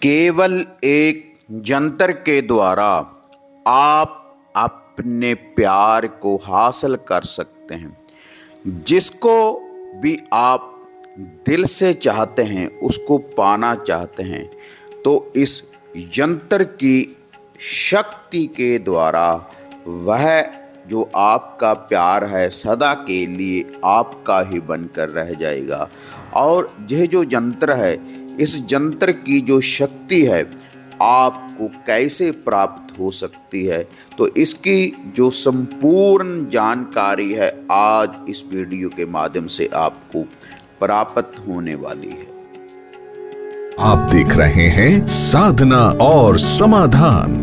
केवल एक जंतर के द्वारा आप अपने प्यार को हासिल कर सकते हैं। जिसको भी आप दिल से चाहते हैं, उसको पाना चाहते हैं, तो इस यंत्र की शक्ति के द्वारा वह जो आपका प्यार है सदा के लिए आपका ही बनकर रह जाएगा। और यह जो यंत्र है, इस यंत्र की जो शक्ति है आपको कैसे प्राप्त हो सकती है, तो इसकी जो संपूर्ण जानकारी है आज इस वीडियो के माध्यम से आपको प्राप्त होने वाली है। आप देख रहे हैं साधना और समाधान।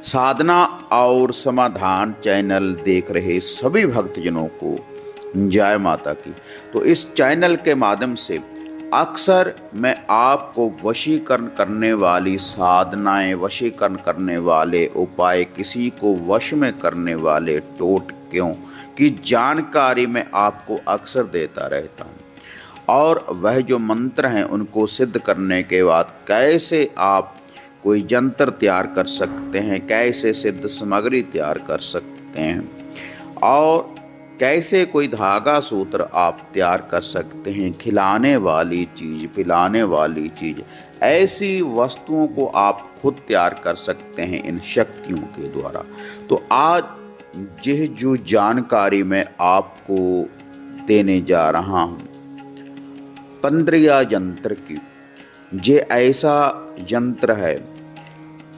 साधना और समाधान चैनल देख रहे सभी भक्तजनों को जय माता की। तो इस चैनल के माध्यम से अक्सर मैं आपको वशीकरण करने वाली साधनाएं, वशीकरण करने वाले उपाय, किसी को वश में करने वाले टोटकों की जानकारी मैं आपको अक्सर देता रहता हूं। और वह जो मंत्र हैं उनको सिद्ध करने के बाद कैसे आप कोई यंत्र तैयार कर सकते हैं, कैसे सिद्ध सामग्री तैयार कर सकते हैं, और कैसे कोई धागा सूत्र आप तैयार कर सकते हैं, खिलाने वाली चीज़, पिलाने वाली चीज़, ऐसी वस्तुओं को आप खुद तैयार कर सकते हैं इन शक्तियों के द्वारा। तो आज यह जो जानकारी मैं आपको देने जा रहा हूँ 15 यंत्र की, ये ऐसा यंत्र है,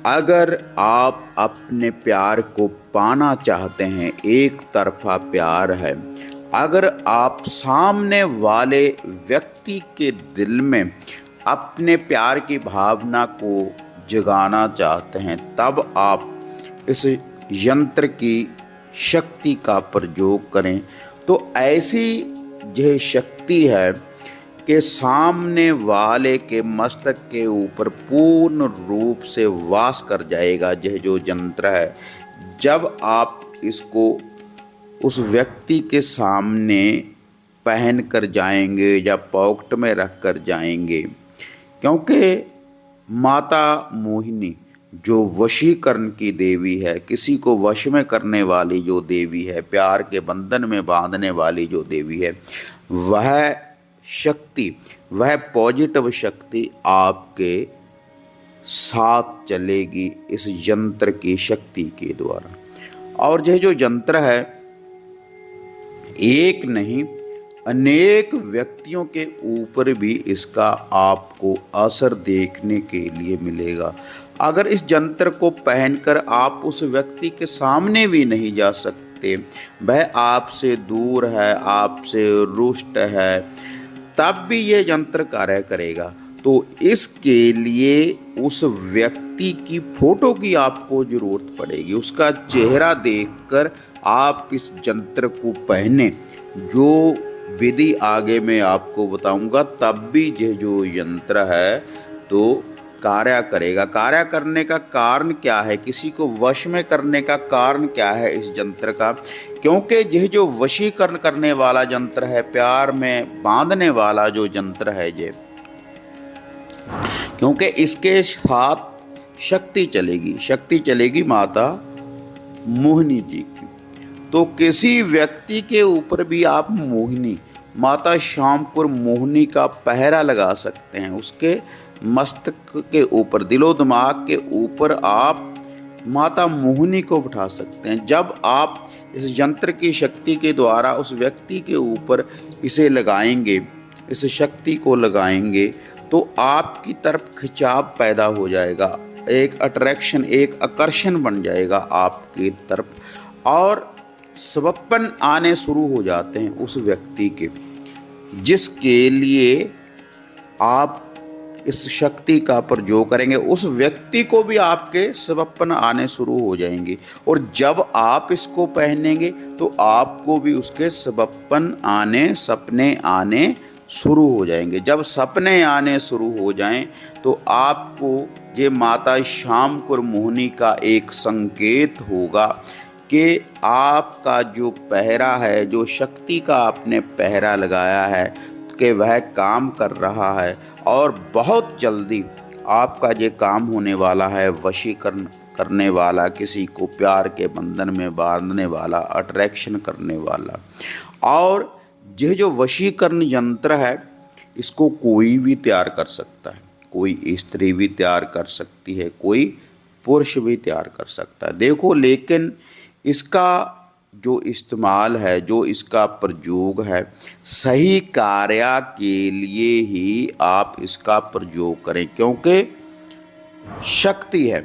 अगर आप अपने प्यार को पाना चाहते हैं, एक तरफा प्यार है, अगर आप सामने वाले व्यक्ति के दिल में अपने प्यार की भावना को जगाना चाहते हैं, तब आप इस यंत्र की शक्ति का प्रयोग करें। तो ऐसी यह शक्ति है कि सामने वाले के मस्तक के ऊपर पूर्ण रूप से वास कर जाएगा यह जो यंत्र है। जब आप इसको उस व्यक्ति के सामने पहन कर जाएंगे या पॉकेट में रख कर जाएंगे, क्योंकि माता मोहिनी जो वशीकरण की देवी है, किसी को वश में करने वाली जो देवी है, प्यार के बंधन में बांधने वाली जो देवी है, वह शक्ति, वह पॉजिटिव शक्ति आपके साथ चलेगी इस यंत्र की शक्ति के द्वारा। और यह जो यंत्र है एक नहीं अनेक व्यक्तियों के ऊपर भी इसका आपको असर देखने के लिए मिलेगा। अगर इस यंत्र को पहनकर आप उस व्यक्ति के सामने भी नहीं जा सकते, वह आपसे दूर है, आपसे रुष्ट है, तब भी ये यंत्र कार्य करेगा। तो इसके लिए उस व्यक्ति की फोटो की आपको ज़रूरत पड़ेगी। उसका चेहरा देखकर आप इस यंत्र को पहने, जो विधि आगे मैं आपको बताऊंगा, तब भी यह जो यंत्र है तो कार्य करेगा। कार्य करने का कारण क्या है, किसी को वश में करने का कारण क्या है इस यंत्र का, क्योंकि यह जो वशीकरण करने वाला यंत्र है, प्यार में बांधने वाला जो यंत्र है ये, क्योंकि इसके साथ शक्ति चलेगी माता मोहिनी जी की। तो किसी व्यक्ति के ऊपर भी आप मोहिनी, माता शामपुर मोहिनी का पहरा लगा सकते हैं। उसके मस्तक के ऊपर, दिलो दिमाग के ऊपर आप माता मोहिनी को बिठा सकते हैं। जब आप इस यंत्र की शक्ति के द्वारा उस व्यक्ति के ऊपर इसे लगाएंगे, इस शक्ति को लगाएंगे, तो आपकी तरफ खिंचाव पैदा हो जाएगा, एक अट्रैक्शन, एक आकर्षण बन जाएगा आपकी तरफ, और स्वप्न आने शुरू हो जाते हैं उस व्यक्ति के, जिसके लिए आप इस शक्ति का प्रयोग करेंगे। उस व्यक्ति को भी आपके स्वप्न आने शुरू हो जाएंगे, और जब आप इसको पहनेंगे तो आपको भी उसके सपने आने शुरू हो जाएंगे। जब सपने आने शुरू हो जाएं तो आपको ये माता शामपुर मोहिनी का एक संकेत होगा कि आपका जो पहरा है, जो शक्ति का आपने पहरा लगाया है, कि वह काम कर रहा है और बहुत जल्दी आपका ये काम होने वाला है। वशीकरण करने वाला, किसी को प्यार के बंधन में बांधने वाला, अट्रैक्शन करने वाला। और यह जो वशीकरण यंत्र है, इसको कोई भी तैयार कर सकता है। कोई स्त्री भी तैयार कर सकती है, कोई पुरुष भी तैयार कर सकता है। देखो, लेकिन इसका जो इस्तेमाल है, जो इसका प्रयोग है, सही कार्य के लिए ही आप इसका प्रयोग करें, क्योंकि शक्ति है।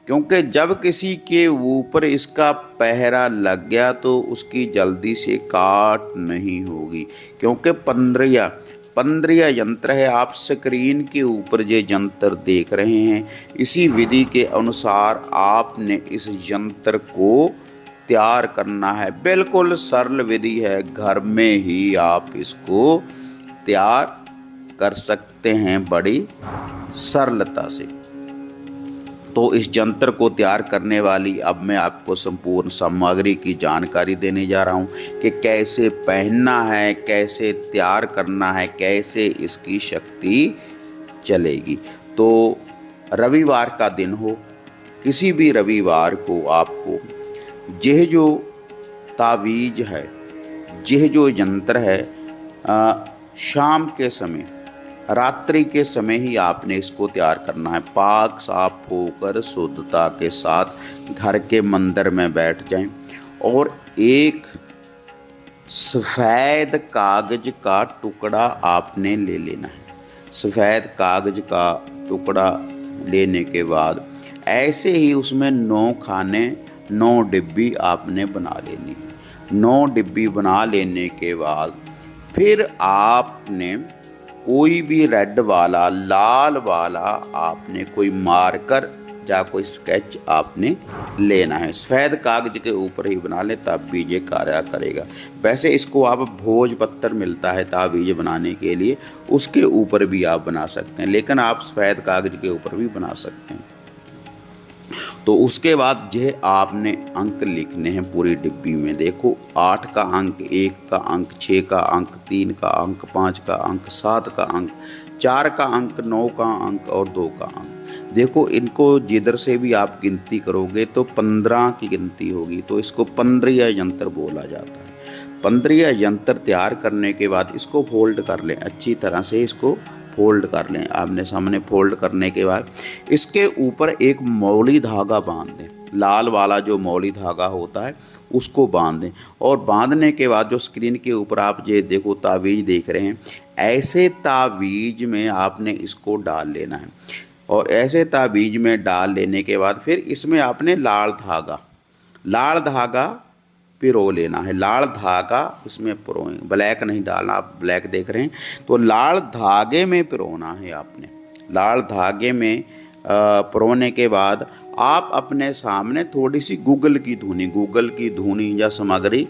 क्योंकि जब किसी के ऊपर इसका पहरा लग गया तो उसकी जल्दी से काट नहीं होगी, क्योंकि 15 यंत्र है। आप स्क्रीन के ऊपर ये यंत्र देख रहे हैं, इसी विधि के अनुसार आपने इस यंत्र को तैयार करना है। बिल्कुल सरल विधि है, घर में ही आप इसको तैयार कर सकते हैं बड़ी सरलता से। तो इस यंत्र को तैयार करने वाली अब मैं आपको संपूर्ण सामग्री की जानकारी देने जा रहा हूँ कि कैसे पहनना है, कैसे तैयार करना है, कैसे इसकी शक्ति चलेगी। तो रविवार का दिन हो, किसी भी रविवार को आपको यह जो तावीज़ है, यह जो यंत्र है, शाम के समय, रात्रि के समय ही आपने इसको तैयार करना है। पाक साफ होकर शुद्धता के साथ घर के मंदिर में बैठ जाएं और एक सफ़ेद कागज का टुकड़ा आपने ले लेना है। सफ़ेद कागज का टुकड़ा लेने के बाद ऐसे ही उसमें 9 खाने, 9 डिब्बी आपने बना लेनी है। 9 डिब्बी बना लेने के बाद फिर आपने कोई भी रेड वाला, लाल वाला आपने कोई मार्कर या कोई स्केच आपने लेना है। सफ़ेद कागज के ऊपर ही बना ले, तब भी ये कार्य करेगा। वैसे इसको आप भोजपत्र मिलता है तावीज़ बनाने के लिए, उसके ऊपर भी आप बना सकते हैं, लेकिन आप सफ़ेद कागज के ऊपर भी बना सकते हैं। तो उसके बाद यह आपने अंक लिखने हैं पूरी डिब्बी में। देखो, 8 का अंक, 1 का अंक, 6 का अंक, 3 का अंक, 5 का अंक, 7 का अंक, 4 का अंक, 9 का अंक और 2 का अंक। देखो, इनको जिधर से भी आप गिनती करोगे तो 15 की गिनती होगी, तो इसको 15 यंत्र बोला जाता है। 15 यंत्र तैयार करने के बाद इसको फोल्ड कर लें, अच्छी तरह से इसको फोल्ड कर लें। आपने सामने फोल्ड करने के बाद इसके ऊपर एक मौली धागा बांध दें। लाल वाला जो मौली धागा होता है उसको बांध दें, और बांधने के बाद जो स्क्रीन के ऊपर आप ये देखो तावीज़ देख रहे हैं, ऐसे तावीज़ में आपने इसको डाल लेना है। और ऐसे तावीज़ में डाल लेने के बाद फिर इसमें आपने लाल धागा पिरो लेना है। लाल धागा इसमें पिरोएं, ब्लैक नहीं डालना। आप ब्लैक देख रहे हैं, तो लाल धागे में पिरोना है आपने। लाल धागे में पिरोने के बाद आप अपने सामने थोड़ी सी गूगल की धुनी या सामग्री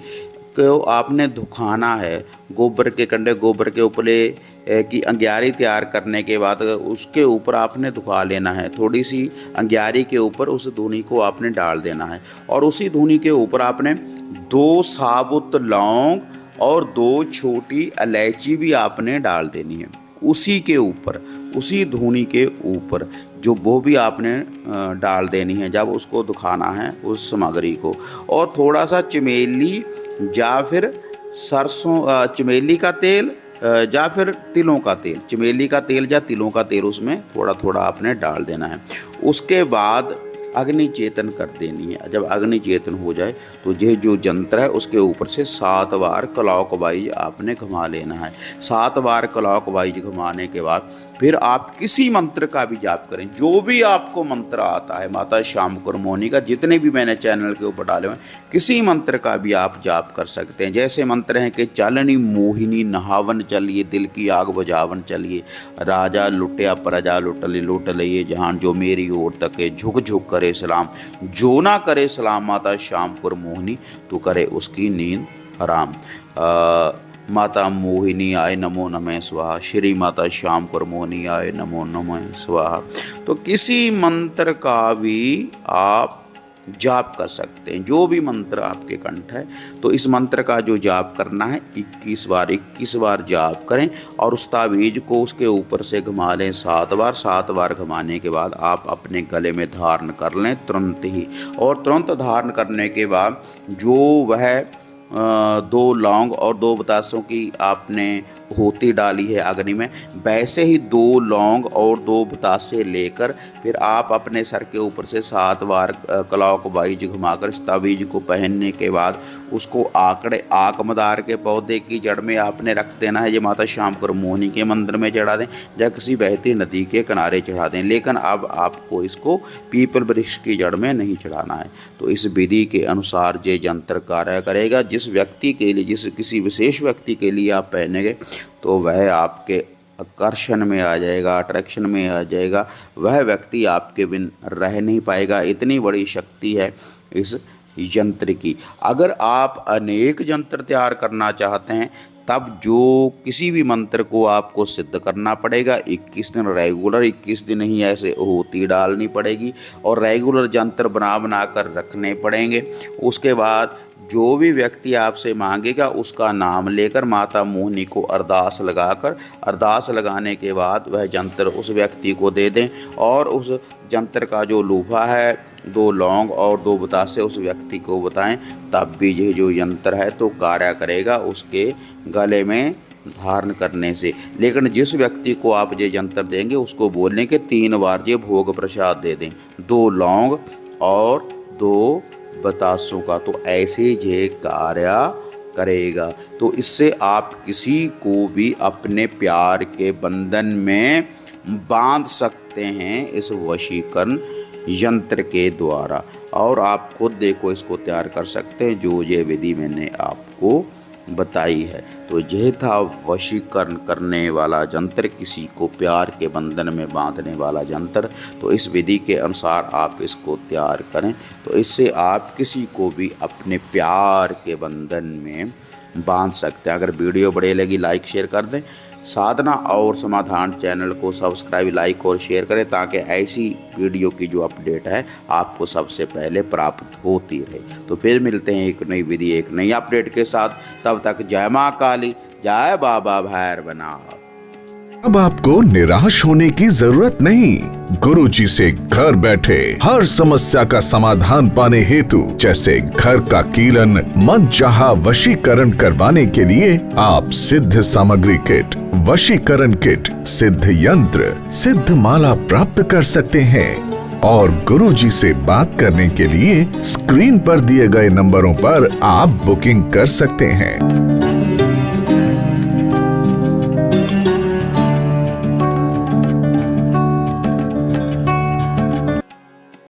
को आपने धुखाना है। गोबर के कंडे, गोबर के उपले की अंग्यारी तैयार करने के बाद उसके ऊपर आपने धुखा लेना है। थोड़ी सी अंग्यारी के ऊपर उस धुनी को आपने डाल देना है, और उसी धुनी के ऊपर आपने 2 साबुत लौंग और 2 छोटी इलायची भी आपने डाल देनी है। उसी के ऊपर, उसी धुनी के ऊपर जो वो भी आपने डाल देनी है जब उसको दुखाना है उस सामग्री को। और थोड़ा सा चमेली या फिर सरसों, चमेली का तेल या फिर तिलों का तेल, चमेली का तेल या तिलों का तेल उसमें थोड़ा थोड़ा आपने डाल देना है। उसके बाद अग्नि चेतन कर देनी है। जब अग्नि चेतन हो जाए तो यह जो यंत्र है उसके ऊपर से 7 बार क्लॉकवाइज आपने घुमा लेना है। 7 बार क्लॉकवाइज घुमाने के बाद फिर आप किसी मंत्र का भी जाप करें, जो भी आपको मंत्र आता है, माता श्याम कुरमोनी का जितने भी मैंने चैनल के ऊपर डाले हुए हैं, किसी मंत्र का भी आप जाप कर सकते हैं। जैसे मंत्र हैं कि चालनी मोहिनी नहावन चलिए, दिल की आग बुझावन चलिए, राजा लुटिया प्रजा लुटले लुट लिए जहान, जो मेरी ओर तके झुक झुक करे सलाम, जो ना करे सलाम माता श्याम कुरमोहिनी, तो करे उसकी नींद हराम। माता मोहिनी आए नमो नमः स्वाहा, श्री माता श्याम कुरमोहिनी आए नमो नमः स्वाहा। तो किसी मंत्र का भी आप जाप कर सकते हैं, जो भी मंत्र आपके कंठ है। तो इस मंत्र का जो जाप करना है 21 बार जाप करें और उस तावीज़ को उसके ऊपर से घुमा लें 7 बार। 7 बार घुमाने के बाद आप अपने गले में धारण कर लें तुरंत ही। और तुरंत धारण करने के बाद जो वह 2 लौंग और 2 बतासों की आपने होती डाली है अग्नि में, वैसे ही 2 लौंग और 2 बतासे लेकर फिर आप अपने सर के ऊपर से 7 बार क्लॉकवाइज घुमाकर इस तावीज़ को पहनने के बाद उसको आक मदार के पौधे की जड़ में आपने रख देना है। ये माता श्याम कर मोहिनी के मंदिर में चढ़ा दें या किसी बहती नदी के किनारे चढ़ा दें, लेकिन अब आपको इसको पीपल वृक्ष की जड़ में नहीं चढ़ाना है। तो इस विधि के अनुसार ये यंत्र कार्य करेगा। जिस व्यक्ति के लिए, किसी विशेष व्यक्ति के लिए आप पहनेंगे तो वह आपके आकर्षण में आ जाएगा, अट्रैक्शन में आ जाएगा, वह व्यक्ति आपके बिन रह नहीं पाएगा। इतनी बड़ी शक्ति है इस यंत्र की। अगर आप अनेक यंत्र तैयार करना चाहते हैं तब जो किसी भी मंत्र को आपको सिद्ध करना पड़ेगा 21 दिन रेगुलर, 21 दिन ही ऐसे होती डालनी पड़ेगी और रेगुलर यंत्र बना कर रखने पड़ेंगे। उसके बाद जो भी व्यक्ति आपसे मांगेगा उसका नाम लेकर माता मोहिनी को अरदास लगाने के बाद वह यंत्र उस व्यक्ति को दे दें और उस यंत्र का जो लोहा है 2 लौंग और 2 बतासे उस व्यक्ति को बताएं, तब भी यह जो यंत्र है तो कार्य करेगा उसके गले में धारण करने से। लेकिन जिस व्यक्ति को आप ये यंत्र देंगे उसको बोलने के 3 बार ये भोग प्रसाद दे दें, 2 लौंग और 2 बतासों का, तो ऐसे ये कार्य करेगा। तो इससे आप किसी को भी अपने प्यार के बंधन में बांध सकते हैं इस वशीकरण यंत्र के द्वारा। और आप खुद देखो इसको तैयार कर सकते हैं जो ये विधि मैंने आपको बताई है। तो यह था वशीकरण करने वाला यंत्र, किसी को प्यार के बंधन में बांधने वाला यंत्र। तो इस विधि के अनुसार आप इसको तैयार करें तो इससे आप किसी को भी अपने प्यार के बंधन में बांध सकते हैं। अगर वीडियो बढ़िया लगी लाइक शेयर कर दें। साधना और समाधान चैनल को सब्सक्राइब, लाइक और शेयर करें ताकि ऐसी वीडियो की जो अपडेट है आपको सबसे पहले प्राप्त होती रहे। तो फिर मिलते हैं एक नई विधि, एक नई अपडेट के साथ। तब तक जय माँ काली, जय बाबा भैरवनाथ। अब आपको निराश होने की जरूरत नहीं। गुरुजी से घर बैठे हर समस्या का समाधान पाने हेतु, जैसे घर का कीलन, मनचाहा वशीकरण करवाने के लिए आप सिद्ध सामग्री किट, वशीकरण किट, सिद्ध यंत्र, सिद्ध माला प्राप्त कर सकते हैं। और गुरुजी से बात करने के लिए स्क्रीन पर दिए गए नंबरों पर आप बुकिंग कर सकते हैं।